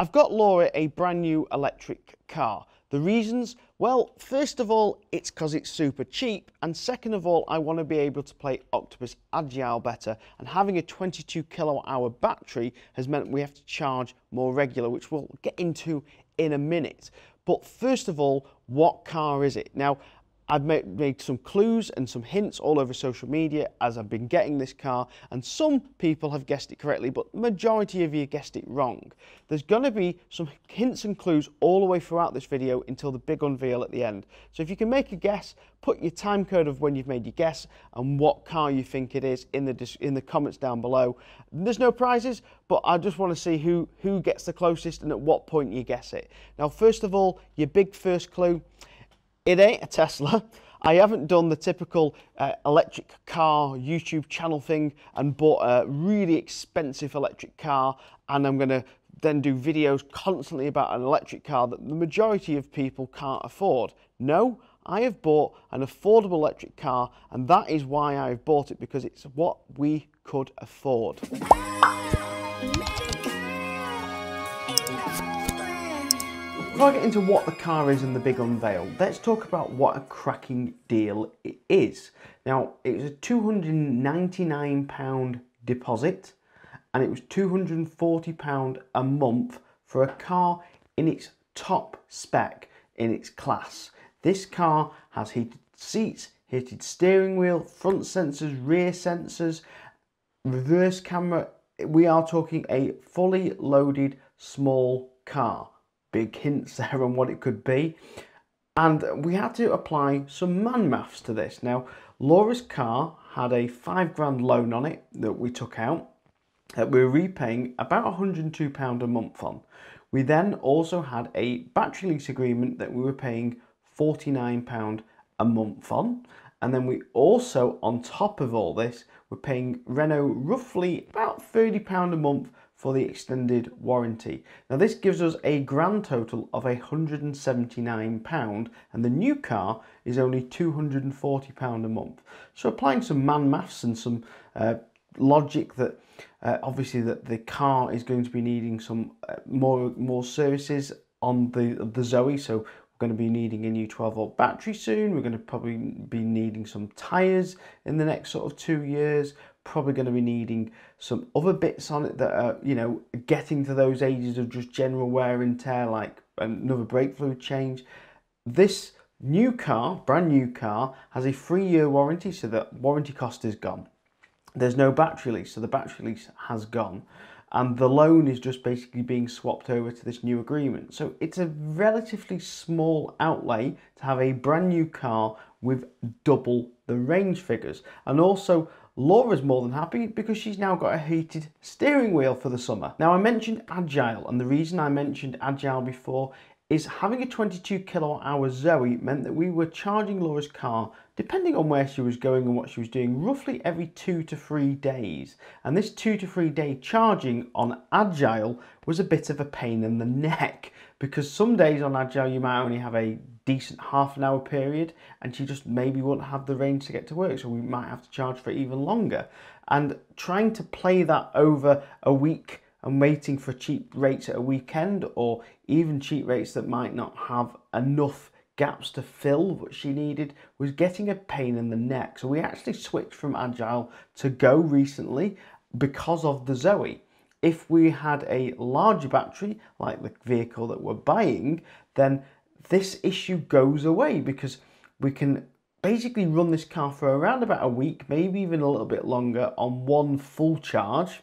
I've got Laura a brand new electric car. The reasons? Well, first of all, it's because it's super cheap, and second of all, I want to be able to play Octopus Agile better, and having a 22 kilowatt hour battery has meant we have to charge more regular, which we'll get into in a minute. But first of all, what car is it? Now, I've made some clues and some hints all over social media as I've been getting this car, and some people have guessed it correctly, but the majority of you guessed it wrong. There's going to be some hints and clues all the way throughout this video until the big unveil at the end. So if you can make a guess, put your time code of when you've made your guess and what car you think it is in the comments down below. There's no prizes, but I just want to see who gets the closest and at what point you guess it. Now, first of all, your big first clue. It ain't a Tesla. I haven't done the typical electric car YouTube channel thing and bought a really expensive electric car, and I'm going to then do videos constantly about an electric car that the majority of people can't afford. No, I have bought an affordable electric car, and that is why I've bought it, because it's what we could afford. Before I get into what the car is and the big unveil, let's talk about what a cracking deal it is. Now, it was a £299 deposit, and it was £240 a month for a car in its top spec, in its class. This car has heated seats, heated steering wheel, front sensors, rear sensors, reverse camera. We are talking a fully loaded small car. Big hints there on what it could be, and we had to apply some man maths to this. Now, Laura's car had a £5 loan on it that we took out, that we were repaying about £102 a month on. We then also had a battery lease agreement that we were paying £49 a month on, and then we also, on top of all this, were paying Renault roughly about £30 a month for the extended warranty. Now, this gives us a grand total of £179, and the new car is only £240 a month. So applying some man maths and some logic that obviously that the car is going to be needing some more services on the Zoe. So we're going to be needing a new 12-volt battery soon. We're going to probably be needing some tyres in the next sort of 2 years. Probably going to be needing some other bits on it that are, you know, getting to those ages of just general wear and tear, like another brake fluid change. This new car, brand new car, has a 3-year warranty, so the warranty cost is gone. There's no battery lease, so the battery lease has gone, and the loan is just basically being swapped over to this new agreement. So it's a relatively small outlay to have a brand new car with double the range figures. And also, Laura's more than happy because she's now got a heated steering wheel for the summer. Now, I mentioned Agile, and the reason I mentioned Agile before is having a 22 kilowatt hour Zoe meant that we were charging Laura's car, depending on where she was going and what she was doing, roughly every 2 to 3 days. And this 2 to 3 day charging on Agile was a bit of a pain in the neck, because some days on Agile you might only have a decent half-an-hour period, and she just maybe wouldn't have the range to get to work, so we might have to charge for even longer. And trying to play that over a week and waiting for cheap rates at a weekend, or even cheap rates that might not have enough gaps to fill what she needed, was getting a pain in the neck. So we actually switched from Agile to Go recently because of the Zoe. If we had a larger battery, like the vehicle that we're buying, then this issue goes away, because we can basically run this car for around about a week, maybe even a little bit longer, on one full charge.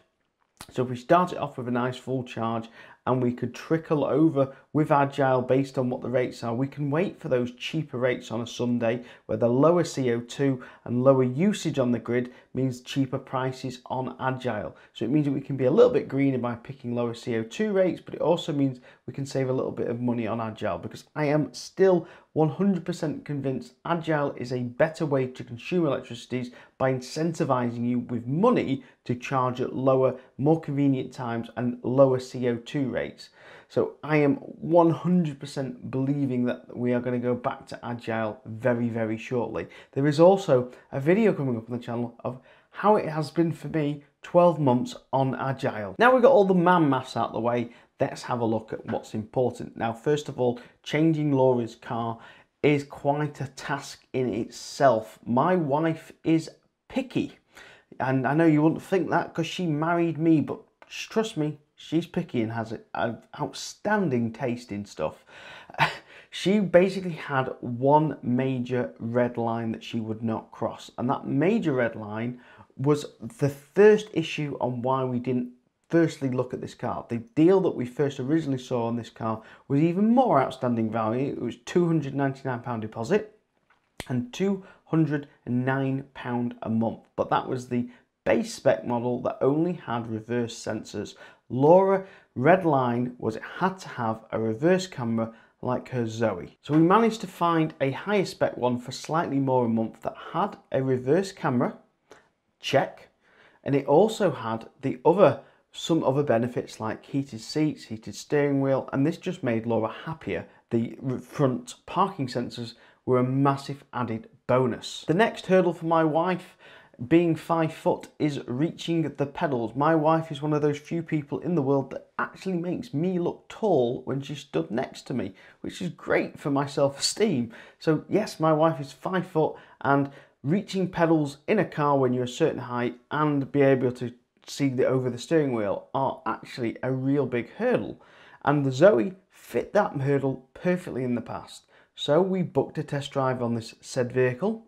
So if we start it off with a nice full charge, and we could trickle over with Agile based on what the rates are, we can wait for those cheaper rates on a Sunday, where the lower CO2 and lower usage on the grid means cheaper prices on Agile. So it means that we can be a little bit greener by picking lower CO2 rates, but it also means we can save a little bit of money on Agile, because I am still 100% convinced Agile is a better way to consume electricities by incentivizing you with money to charge at lower, more convenient times and lower CO2 rates. So I am 100% believing that we are going to go back to Agile very, very shortly. There is also a video coming up on the channel of how it has been for me 12 months on Agile. Now we've got all the man maths out of the way, let's have a look at what's important. Now, first of all, changing Laura's car is quite a task in itself. My wife is picky, and I know you wouldn't think that because she married me, but trust me, she's picky and has an outstanding taste in stuff. She basically had one major red line that she would not cross, and that major red line was the first issue on why we didn't firstly look at this car. The deal that we first originally saw on this car was even more outstanding value. It was £299 deposit and £209 a month, but that was the base spec model that only had reverse sensors. Laura red line was it had to have a reverse camera like her Zoe. So we managed to find a higher spec one for slightly more a month that had a reverse camera, check, and it also had some other benefits like heated seats, heated steering wheel, and this just made Laura happier. The front parking sensors were a massive added bonus. The next hurdle for my wife, being 5 foot, is reaching the pedals. My wife is one of those few people in the world that actually makes me look tall when she stood next to me, which is great for my self-esteem. So yes, my wife is 5 foot, and reaching pedals in a car when you're a certain height and be able to see over the steering wheel are actually a real big hurdle, and the Zoe fit that hurdle perfectly in the past. So we booked a test drive on this said vehicle.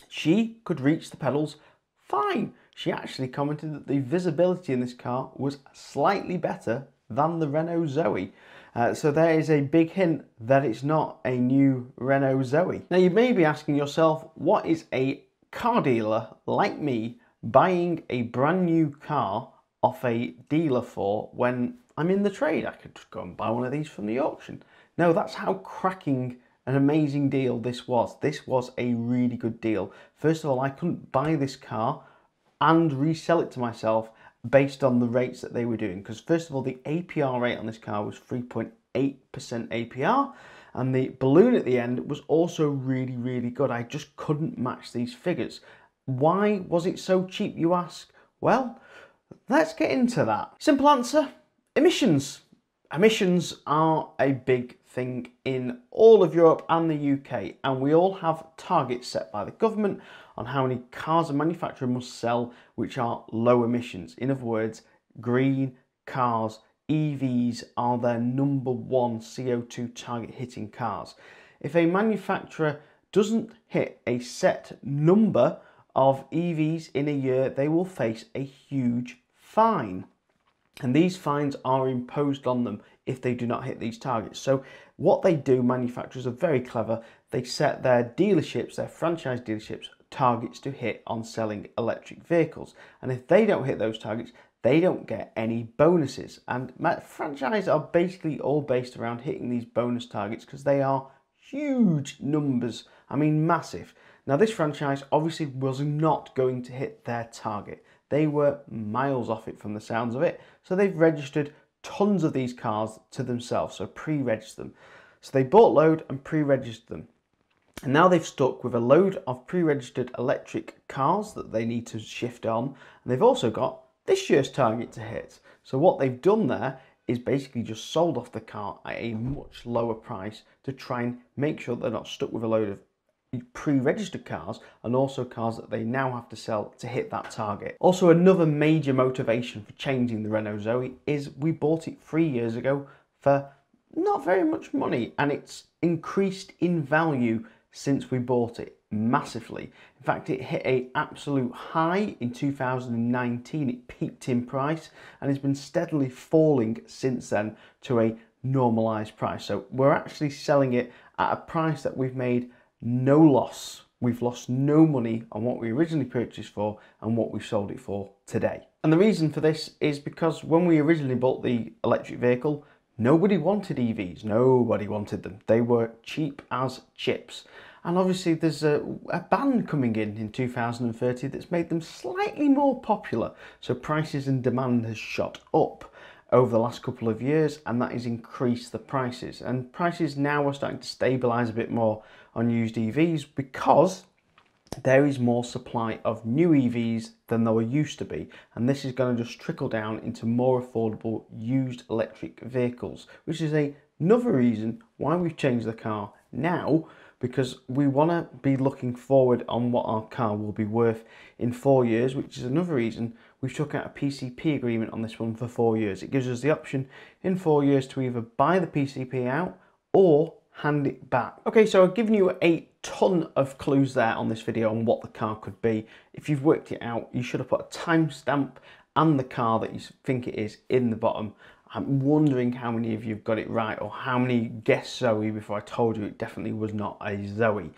She could reach the pedals fine. She actually commented that the visibility in this car was slightly better than the Renault Zoe. So there is a big hint that it's not a new Renault Zoe. Now you may be asking yourself, what is a car dealer like me buying a brand new car off a dealer for when I'm in the trade? I could just go and buy one of these from the auction. No, that's how cracking an amazing deal this was. This was a really good deal. First of all, I couldn't buy this car and resell it to myself based on the rates that they were doing, because first of all, the APR rate on this car was 3.8% APR, and the balloon at the end was also really, really good. I just couldn't match these figures. Why was it so cheap, you ask? Well, let's get into that. Simple answer, emissions. Emissions are a big thing in all of Europe and the UK, and we all have targets set by the government on how many cars a manufacturer must sell which are low emissions. In other words, green cars, EVs are their #1 CO2 target hitting cars. If a manufacturer doesn't hit a set number of EVs in a year, they will face a huge fine. And these fines are imposed on them if they do not hit these targets. So what they do, manufacturers are very clever. They set their dealerships, their franchise dealerships, targets to hit on selling electric vehicles. And if they don't hit those targets, they don't get any bonuses. And franchises are basically all based around hitting these bonus targets because they are huge numbers. I mean, massive. Now, this franchise obviously was not going to hit their target. They were miles off it from the sounds of it. So they've registered tons of these cars to themselves, so pre-registered them. So they bought load and pre-registered them. And now they've stuck with a load of pre-registered electric cars that they need to shift on. And they've also got this year's target to hit. So what they've done there is basically just sold off the car at a much lower price to try and make sure they're not stuck with a load of pre-registered cars and also cars that they now have to sell to hit that target. Also, another major motivation for changing the Renault Zoe is we bought it 3 years ago for not very much money, and it's increased in value since we bought it massively. In fact, it hit an absolute high in 2019. It peaked in price and has been steadily falling since then to a normalized price. So we're actually selling it at a price that we've made no loss. We've lost no money on what we originally purchased for and what we've sold it for today. And the reason for this is because when we originally bought the electric vehicle, nobody wanted EVs. Nobody wanted them. They were cheap as chips. And obviously there's a ban coming in 2030 that's made them slightly more popular. So prices and demand has shot up over the last couple of years, and that has increased the prices. And prices now are starting to stabilise a bit more on used EVs because there is more supply of new EVs than there used to be, and this is going to just trickle down into more affordable used electric vehicles, which is another reason why we've changed the car now, because we want to be looking forward on what our car will be worth in 4 years, which is another reason we've took out a PCP agreement on this one for 4 years. It gives us the option in 4 years to either buy the PCP out or hand it back. Okay, so I've given you a ton of clues there on this video on what the car could be. If you've worked it out, you should have put a timestamp and the car that you think it is in the bottom. I'm wondering how many of you have got it right, or how many guessed Zoe before I told you it definitely was not a Zoe.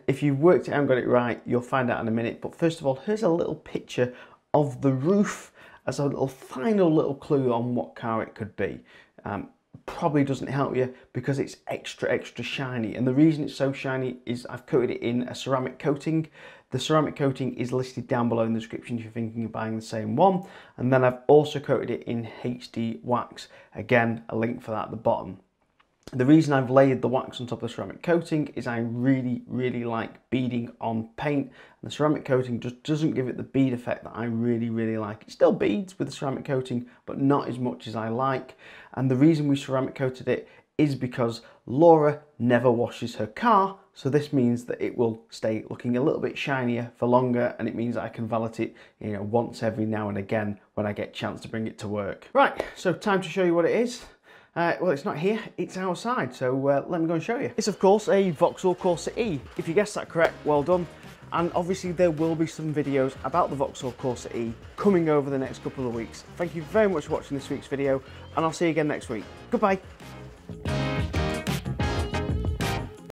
If you've worked it out and got it right, you'll find out in a minute. But first of all, here's a little picture of the roof as a final little clue on what car it could be. Probably doesn't help you because it's extra shiny, and the reason it's so shiny is I've coated it in a ceramic coating. The ceramic coating is listed down below in the description if you're thinking of buying the same one, and then I've also coated it in HD wax, again a link for that at the bottom. The reason I've layered the wax on top of the ceramic coating is I really like beading on paint, and the ceramic coating just doesn't give it the bead effect that I really like. It still beads with the ceramic coating, but not as much as I like. And the reason we ceramic coated it is because Laura never washes her car, so this means that it will stay looking a little bit shinier for longer, and it means I can valet it, you know, once every now and again when I get a chance to bring it to work. Right, so time to show you what it is. Well, it's not here, it's outside, so let me go and show you. It's of course a Vauxhall Corsa-e. If you guessed that correct, well done. And obviously there will be some videos about the Vauxhall Corsa-e coming over the next couple of weeks. Thank you very much for watching this week's video, and I'll see you again next week. Goodbye.